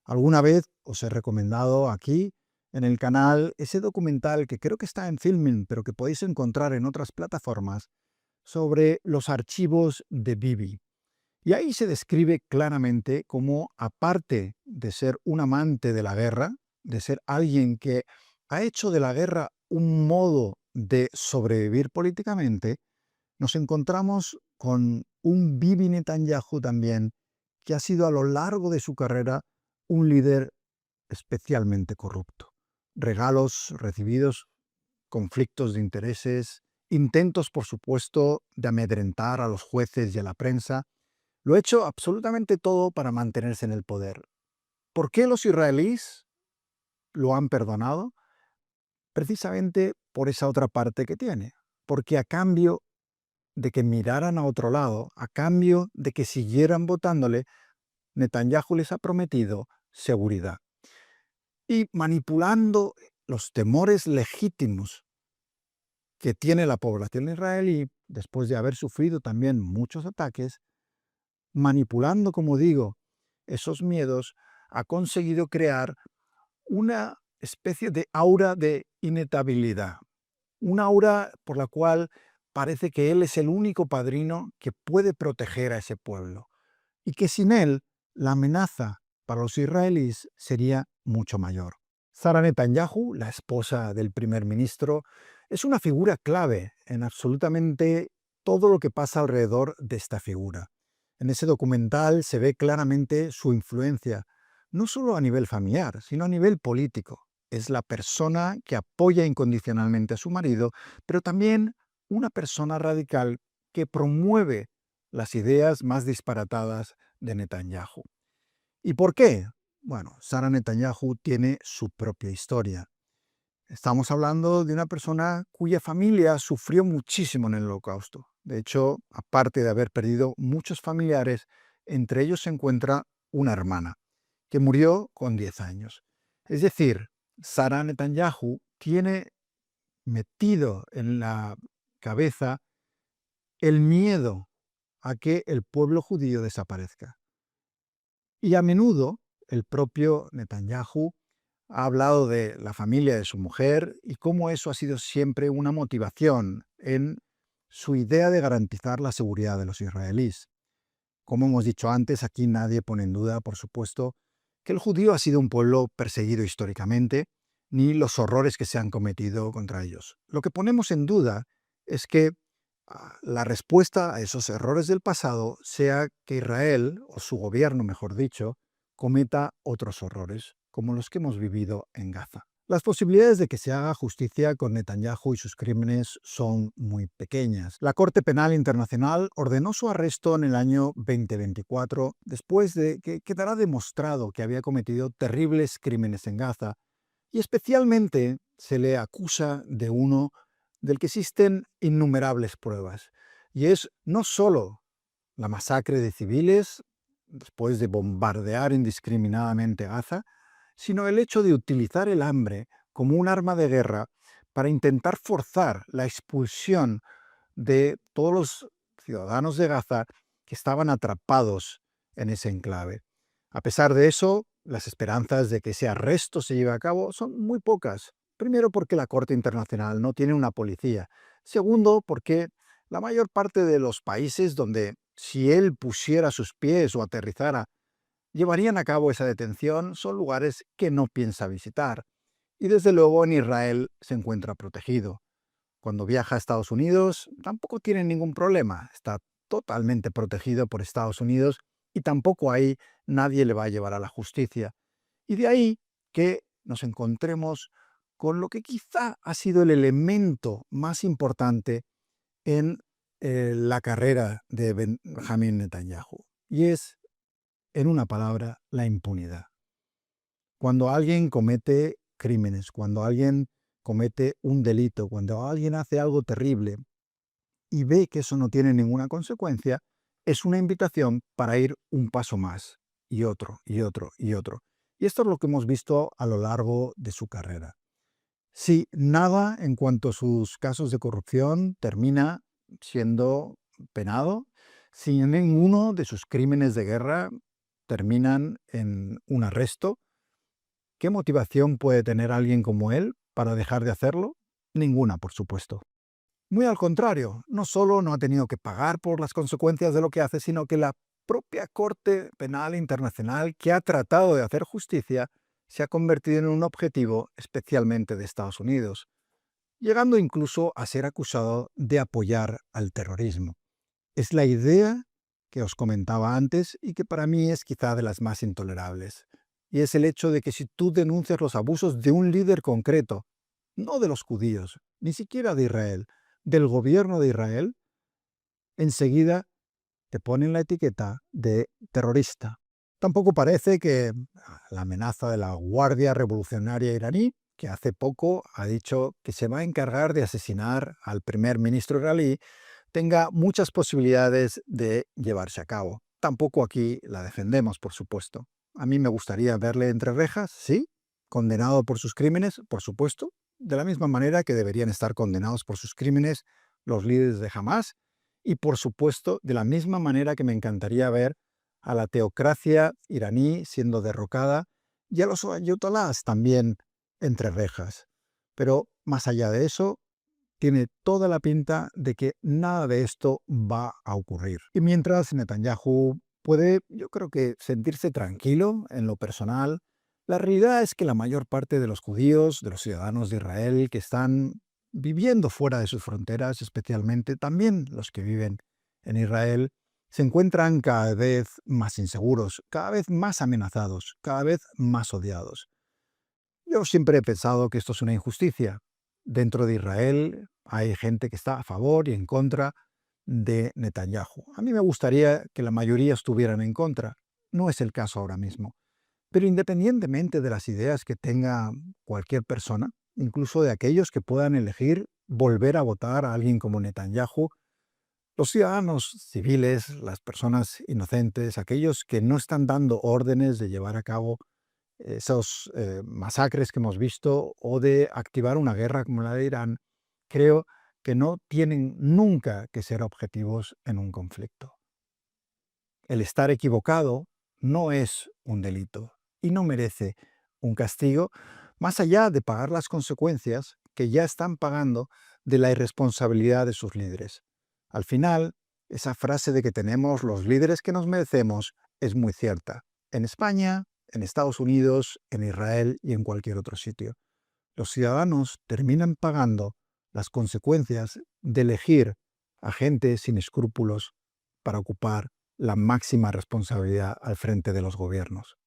Alguna vez os he recomendado aquí en el canal ese documental que creo que está en Filmin, pero que podéis encontrar en otras plataformas, sobre los archivos de Bibi. Y ahí se describe claramente cómo, aparte de ser un amante de la guerra, de ser alguien que ha hecho de la guerra un modo de sobrevivir políticamente, nos encontramos con un Bibi Netanyahu también, que ha sido a lo largo de su carrera un líder especialmente corrupto. Regalos recibidos, conflictos de intereses, intentos, por supuesto, de amedrentar a los jueces y a la prensa. Lo ha hecho absolutamente todo para mantenerse en el poder. ¿Por qué los israelíes lo han perdonado? Precisamente por esa otra parte que tiene. Porque a cambio de que miraran a otro lado, a cambio de que siguieran votándole, Netanyahu les ha prometido seguridad. Y manipulando los temores legítimos que tiene la población israelí, después de haber sufrido también muchos ataques, manipulando, como digo, esos miedos, ha conseguido crear una especie de aura de inestabilidad, un aura por la cual parece que él es el único padrino que puede proteger a ese pueblo y que sin él la amenaza para los israelíes sería mucho mayor. Sara Netanyahu, la esposa del primer ministro, es una figura clave en absolutamente todo lo que pasa alrededor de esta figura. En ese documental se ve claramente su influencia, no solo a nivel familiar, sino a nivel político. Es la persona que apoya incondicionalmente a su marido, pero también una persona radical que promueve las ideas más disparatadas de Netanyahu. ¿Y por qué? Bueno, Sara Netanyahu tiene su propia historia. Estamos hablando de una persona cuya familia sufrió muchísimo en el Holocausto. De hecho, aparte de haber perdido muchos familiares, entre ellos se encuentra una hermana, que murió con 10 años. Es decir, Sara Netanyahu tiene metido en la cabeza el miedo a que el pueblo judío desaparezca. Y a menudo el propio Netanyahu ha hablado de la familia de su mujer y cómo eso ha sido siempre una motivación en su idea de garantizar la seguridad de los israelíes. Como hemos dicho antes, aquí nadie pone en duda, por supuesto, que el judío ha sido un pueblo perseguido históricamente, ni los horrores que se han cometido contra ellos. Lo que ponemos en duda es que la respuesta a esos errores del pasado sea que Israel, o su gobierno mejor dicho, cometa otros horrores, como los que hemos vivido en Gaza. Las posibilidades de que se haga justicia con Netanyahu y sus crímenes son muy pequeñas. La Corte Penal Internacional ordenó su arresto en el año 2024, después de que quedara demostrado que había cometido terribles crímenes en Gaza, y especialmente se le acusa de uno del que existen innumerables pruebas, y es no solo la masacre de civiles después de bombardear indiscriminadamente Gaza, sino el hecho de utilizar el hambre como un arma de guerra para intentar forzar la expulsión de todos los ciudadanos de Gaza que estaban atrapados en ese enclave. A pesar de eso, las esperanzas de que ese arresto se lleve a cabo son muy pocas. Primero, porque la Corte Internacional no tiene una policía. Segundo, porque la mayor parte de los países donde, si él pusiera sus pies o aterrizara, llevarían a cabo esa detención son lugares que no piensa visitar. Y desde luego en Israel se encuentra protegido. Cuando viaja a Estados Unidos tampoco tiene ningún problema. Está totalmente protegido por Estados Unidos y tampoco ahí nadie le va a llevar a la justicia. Y de ahí que nos encontremos con lo que quizá ha sido el elemento más importante en la carrera de Benjamin Netanyahu. Y es, en una palabra, la impunidad. Cuando alguien comete crímenes, cuando alguien comete un delito, cuando alguien hace algo terrible y ve que eso no tiene ninguna consecuencia, es una invitación para ir un paso más, y otro, y otro, y otro. Y esto es lo que hemos visto a lo largo de su carrera. Si nada en cuanto a sus casos de corrupción termina siendo penado, si ninguno de sus crímenes de guerra terminan en un arresto. ¿Qué motivación puede tener alguien como él para dejar de hacerlo? Ninguna, por supuesto. Muy al contrario, no solo no ha tenido que pagar por las consecuencias de lo que hace, sino que la propia Corte Penal Internacional, que ha tratado de hacer justicia, se ha convertido en un objetivo especialmente de Estados Unidos, llegando incluso a ser acusado de apoyar al terrorismo. Es la idea que os comentaba antes y que para mí es quizá de las más intolerables. Y es el hecho de que si tú denuncias los abusos de un líder concreto, no de los judíos, ni siquiera de Israel, del gobierno de Israel, enseguida te ponen la etiqueta de terrorista. Tampoco parece que la amenaza de la Guardia Revolucionaria iraní, que hace poco ha dicho que se va a encargar de asesinar al primer ministro israelí, tenga muchas posibilidades de llevarse a cabo. Tampoco aquí la defendemos, por supuesto. A mí me gustaría verle entre rejas, sí, condenado por sus crímenes, por supuesto, de la misma manera que deberían estar condenados por sus crímenes los líderes de Hamás, y por supuesto, de la misma manera que me encantaría ver a la teocracia iraní siendo derrocada y a los ayatolás también entre rejas. Pero más allá de eso, tiene toda la pinta de que nada de esto va a ocurrir. Y mientras Netanyahu puede, yo creo que sentirse tranquilo en lo personal, la realidad es que la mayor parte de los judíos, de los ciudadanos de Israel que están viviendo fuera de sus fronteras, especialmente también los que viven en Israel, se encuentran cada vez más inseguros, cada vez más amenazados, cada vez más odiados. Yo siempre he pensado que esto es una injusticia. Dentro de Israel hay gente que está a favor y en contra de Netanyahu. A mí me gustaría que la mayoría estuvieran en contra. No es el caso ahora mismo. Pero independientemente de las ideas que tenga cualquier persona, incluso de aquellos que puedan elegir volver a votar a alguien como Netanyahu, los ciudadanos civiles, las personas inocentes, aquellos que no están dando órdenes de llevar a cabo esos masacres que hemos visto o de activar una guerra como la de Irán, creo que no tienen nunca que ser objetivos en un conflicto. El estar equivocado no es un delito y no merece un castigo más allá de pagar las consecuencias que ya están pagando de la irresponsabilidad de sus líderes. Al final, esa frase de que tenemos los líderes que nos merecemos es muy cierta. En España, en Estados Unidos, en Israel y en cualquier otro sitio. Los ciudadanos terminan pagando las consecuencias de elegir a gente sin escrúpulos para ocupar la máxima responsabilidad al frente de los gobiernos.